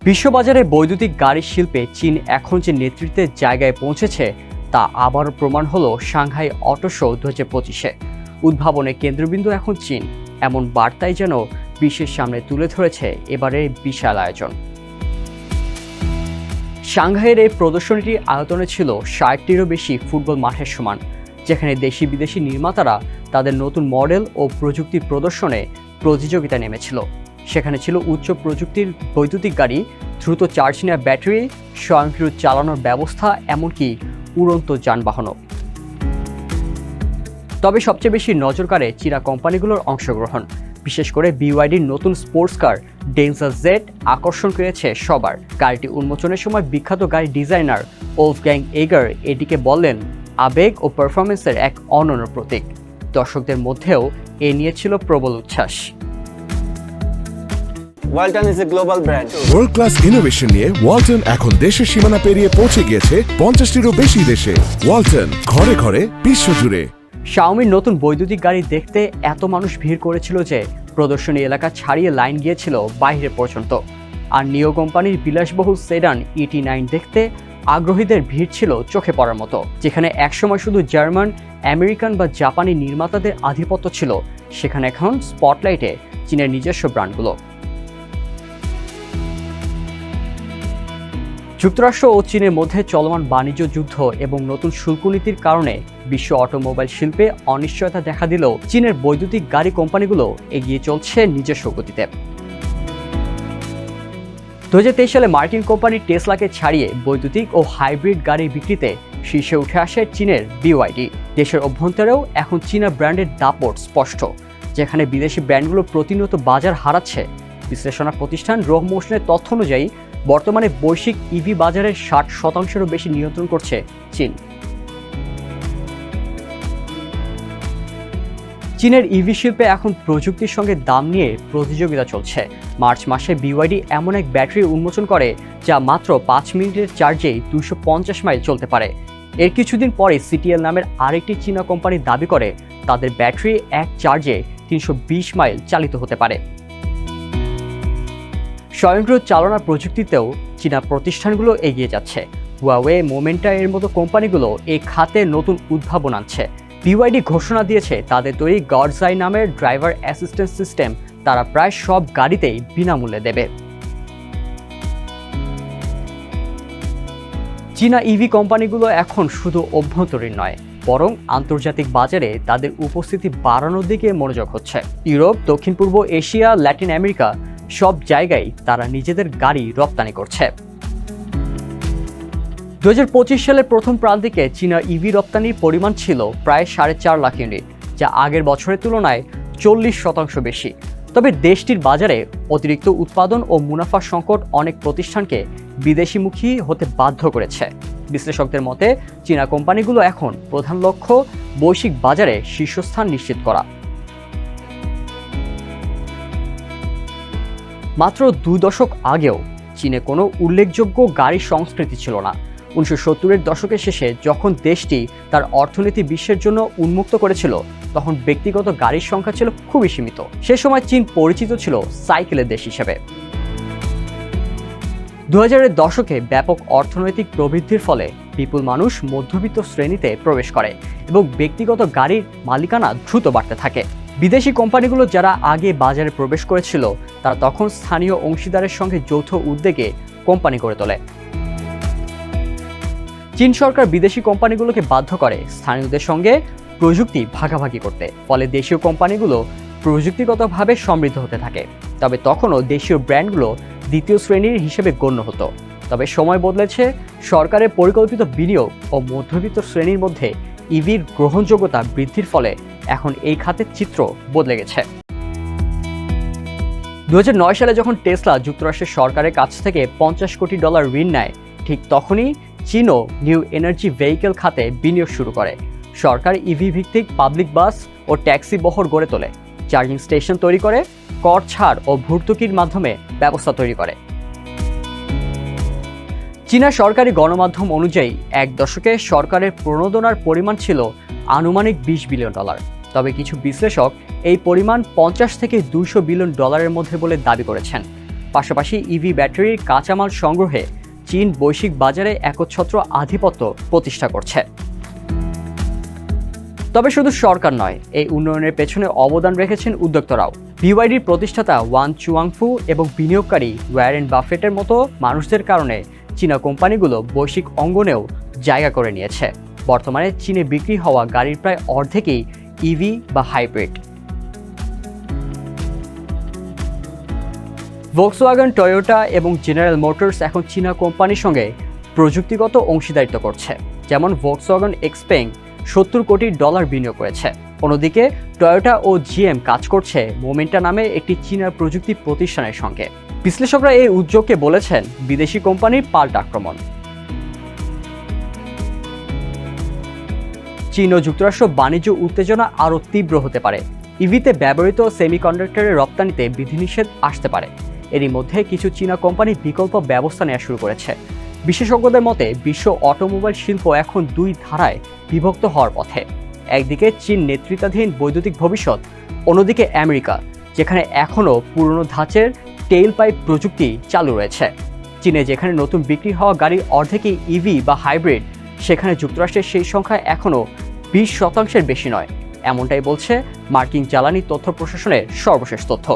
বিশ্ববাজারে বৈদ্যুতিক গাড়ি শিল্পে চীন এখন যে নেতৃত্বের জায়গায় পৌঁছেছে তা আবারও প্রমাণ হলো সাংহাই অটো শো 2025-এ। উদ্ভাবনের কেন্দ্রবিন্দু এখন চীন, এমন বার্তাই যেন বিশ্বের সামনে তুলে ধরেছে এবারের বিশাল আয়োজন। সাংহাইয়ের এই প্রদর্শনীটির আয়তনে ছিল 60টিরও বেশি ফুটবল মাঠের সমান, যেখানে দেশি বিদেশি নির্মাতারা তাদের নতুন মডেল ও প্রযুক্তি প্রদর্শনে প্রতিযোগিতা নেমেছিল। সেখানে ছিল উচ্চ প্রযুক্তির বৈদ্যুতিক গাড়ি, দ্রুত চার্জ নেওয়া ব্যাটারি, স্বয়ংক্রিয় চালানোর ব্যবস্থা, এমনকি উড়ন্ত যানবাহনও। তবে সবচেয়ে বেশি নজর কাড়ে চীনা কোম্পানিগুলোর অংশগ্রহণ। বিশেষ করে বিওয়াইডির নতুন স্পোর্টস কার ডেঞ্জার জেড আকর্ষণ করেছে সবার। গাড়িটি উন্মোচনের সময় বিখ্যাত গাড়ি ডিজাইনার ওলফগ্যাং এগার এটিকে বললেন আবেগ ও পারফরমেন্সের এক অনন্য প্রতীক। দর্শকদের মধ্যেও এ নিয়ে ছিল প্রবল উচ্ছ্বাস। Walton is a global brand. World class innovation নিয়ে ওয়ালটন এখন দেশের সীমানা পেরিয়ে পৌঁছে গিয়েছে 50টিরও বেশি দেশে। ওয়ালটন, ঘরে ঘরে বিশ্বজুড়ে। শাওমির নতুন বৈদ্যুতিক গাড়ি দেখতে এত মানুষ ভিড় করেছিল যে প্রদর্শনী এলাকা ছাড়িয়ে লাইন গিয়েছিল বাইরে পর্যন্ত। আর নিও কোম্পানির বিলাসবহুল সেডান ET9 দেখতে আগ্রহীদের ভিড় ছিল চোখে পড়ার মতো। যেখানে একসময় শুধু জার্মান, আমেরিকান বা জাপানি নির্মাতাদের আধিপত্য ছিল, সেখানে এখন স্পটলাইটে চীনের নিজস্ব ব্র্যান্ডগুলো। যুক্তরাষ্ট্র ও চীনের মধ্যে চলমান বাণিজ্য যুদ্ধ এবং নতুন শুল্ক নীতির কারণে বিশ্ব অটোমোবাইল শিল্পে অনিশ্চয়তা দেখা দিলেও চীনের বৈদ্যুতিক গাড়ি কোম্পানিগুলো এগিয়ে চলছে নিজস্ব গতিতে। 2023 সালে মার্কিন কোম্পানি টেসলাকে ছাড়িয়ে বৈদ্যুতিক ও হাইব্রিড গাড়ির বিক্রিতে শীর্ষে উঠে আসে চীনের BYD। দেশের অভ্যন্তরেও এখন চীনা ব্র্যান্ডের দাপট স্পষ্ট, যেখানে বিদেশি ব্র্যান্ডগুলো প্রতিনিয়ত বাজার হারাচ্ছে। বিশ্লেষণা প্রতিষ্ঠান রোহ মোশনের তথ্য অনুযায়ী বর্তমানে বৈশ্বিক ইভি বাজারের 60%-এরও বেশি নিয়ন্ত্রণ করছে চীন। চীনের ইভি শিল্পে এখন প্রযুক্তির সঙ্গে দাম নিয়ে প্রতিযোগিতা চলছে। মার্চ মাসে BYD এমন এক ব্যাটারি উন্মোচন করে যা মাত্র 5 মিনিটের চার্জেই 250 মাইল চলতে পারে। এর কিছুদিন পরে CATL নামের আরেকটি চীনা কোম্পানি দাবি করে তাদের ব্যাটারি এক চার্জে 320 মাইল চালিত হতে পারে। স্বয়ংক্রিয় চালনা প্রযুক্তিতেও চীনা প্রতিষ্ঠানগুলো এগিয়ে যাচ্ছে। হুয়াওয়ে, মোমেন্টা এর মতো কোম্পানিগুলো এই খাতে নতুন উদ্ভাবন আনছে। BYD ঘোষণা দিয়েছে তাদের তৈরি গডজাই নামের ড্রাইভার অ্যাসিস্ট্যান্স সিস্টেম তারা প্রায় সব গাড়িতেই বিনামূল্যে দেবে। চীনা ইভি কোম্পানিগুলো এখন শুধু অভ্যন্তরীণ নয়, বরং আন্তর্জাতিক বাজারে তাদের উপস্থিতি বাড়ানোর দিকে মনোযোগ হচ্ছে। ইউরোপ, দক্ষিণ পূর্ব এশিয়া, ল্যাটিন আমেরিকা সব জায়গায় তারা নিজেদের গাড়ি রপ্তানি করছে। 2025 সালের প্রথম প্রান্তিকে চীনা ইভি রপ্তানির পরিমাণ ছিল প্রায় 4.5 লাখ ইউনিট, যা আগের বছরের তুলনায় 40% বেশি। তবে দেশটির বাজারে অতিরিক্ত উৎপাদন ও মুনাফা সংকট অনেক প্রতিষ্ঠানকে বিদেশিমুখী হতে বাধ্য করেছে। বিশ্লেষকদের মতে চীনা কোম্পানিগুলো এখন প্রধান লক্ষ্য বৈশ্বিক বাজারে শীর্ষস্থান নিশ্চিত করা। মাত্র 2 দশক আগেও চীনে কোনো উল্লেখযোগ্য গাড়ির সংস্কৃতি ছিল না। 1970-এর দশকের শেষে যখন দেশটি তার অর্থনীতি বিশ্বের জন্য উন্মুক্ত করেছিল, তখন ব্যক্তিগত গাড়ির সংখ্যা ছিল খুবই সীমিত। সে সময় চীন পরিচিত ছিল সাইকেলের দেশ হিসেবে। 2000-এর দশকে ব্যাপক অর্থনৈতিক প্রবৃদ্ধির ফলে বিপুল মানুষ মধ্যবিত্ত শ্রেণীতে প্রবেশ করে এবং ব্যক্তিগত গাড়ির মালিকানা দ্রুত বাড়তে থাকে। বিদেশি কোম্পানিগুলো যারা আগে বাজারে প্রবেশ করেছিল তারা তখন স্থানীয় অংশীদারের সঙ্গে যৌথ উদ্যোগে কোম্পানি গড়ে তোলে। চীন সরকার বিদেশি কোম্পানিগুলোকে বাধ্য করে স্থানীয়দের সঙ্গে প্রযুক্তি ভাগাভাগি করতে, ফলে দেশীয় কোম্পানিগুলো প্রযুক্তিগতভাবে সমৃদ্ধ হতে থাকে। তবে তখনও দেশীয় ব্র্যান্ডগুলো দ্বিতীয় শ্রেণীর হিসেবে গণ্য হতো। তবে সময় বদলেছে, সরকারের পরিকল্পিত বিনিয়োগ ও মধ্যবিত্ত শ্রেণীর মধ্যে ইভির গ্রহণযোগ্যতা বৃদ্ধির ফলে এখন এই খাতের চিত্র বদলে গেছে। 2009 সালে যখন টেসলা যুক্তরাষ্ট্রের সরকারের কাছ থেকে $50 কোটি ঋণ নেয়, ঠিক তখনই চীনও নিউ এনার্জি ভেহিকেল খাতে বিনিয়োগ শুরু করে। সরকার ইভি ভিত্তিক পাবলিক বাস ও ট্যাক্সি বহর গড়ে তোলে, চার্জিং স্টেশন তৈরি করে, কর ছাড় ও ভর্তুকির মাধ্যমে ব্যবস্থা তৈরি করে। চীনা সরকারি গণমাধ্যম অনুযায়ী এক দশকে সরকারের প্রণোদনার পরিমাণ ছিল আনুমানিক $20 বিলিয়ন। তবে কিছু বিশ্লেষক এই পরিমাণ $50 থেকে $200 বিলিয়ন মধ্যে বলে দাবি করেছেন। পাশাপাশি ইভি ব্যাটারির কাঁচামাল সংগ্রহে চীন বৈশ্বিক বাজারে একচ্ছত্র আধিপত্য প্রতিষ্ঠা করছে। তবে শুধু সরকার নয়, এই উন্নয়নের পেছনে অবদান রেখেছেন উদ্যোক্তারাও। বিওয়াইডির প্রতিষ্ঠাতা ওয়ান চুয়াংফু এবং বিনিয়োগকারী ওয়ারেন বাফেটের মতো মানুষদের কারণে চীনা কোম্পানিগুলো বৈশ্বিক অঙ্গনেও জায়গা করে নিয়েছে। বর্তমানে চীনে বিক্রি হওয়া গাড়ির প্রায় অর্ধেকই ইভি বা হাইব্রিড। ভক্সওয়াগন, টয়োটা এবং জেনারেল মোটরস এখন চীনা কোম্পানির সঙ্গে প্রযুক্তিগত অংশীদারিত্ব করছে। যেমন ভক্সওয়াগন এক্সপেং $70 কোটি বিনিয়োগ করেছে। অন্যদিকে টয়োটা ও জিএম কাজ করছে মোমেন্টা নামে একটি চীনা প্রযুক্তি প্রতিষ্ঠানের সঙ্গে। বিশ্লেষকরা এই উদ্যোগকে বলেছেন বিদেশি কোম্পানির পাল্টা আক্রমণ। চীন ও যুক্তরাষ্ট্র বাণিজ্য উত্তেজনা আরও তীব্র হতে পারে। ইভিতে ব্যবহৃত সেমিকন্ডাক্টরের রপ্তানিতে বিধিনিষেধ আসতে পারে। এরই মধ্যে কিছু চীনা কোম্পানি বিকল্প ব্যবস্থা নেওয়া শুরু করেছে। বিশেষজ্ঞদের মতে বিশ্ব অটোমোবাইল শিল্প এখন দুই ধারায় বিভক্ত হওয়ার পথে। একদিকে চীন নেতৃত্বাধীন বৈদ্যুতিক ভবিষ্যৎ, অন্যদিকে আমেরিকা, যেখানে এখনও পুরনো ধাঁচের টেইল পাইপ প্রযুক্তি চালু রয়েছে। চীনে যেখানে নতুন বিক্রি হওয়া গাড়ির অর্ধেকই ইভি বা হাইব্রিড, সেখানে যুক্তরাষ্ট্রের সেই সংখ্যা এখনও 20% বেশি নয়। এমনটাই বলছে মার্কিন জ্বালানি তথ্য প্রশাসনের সর্বশেষ তথ্য।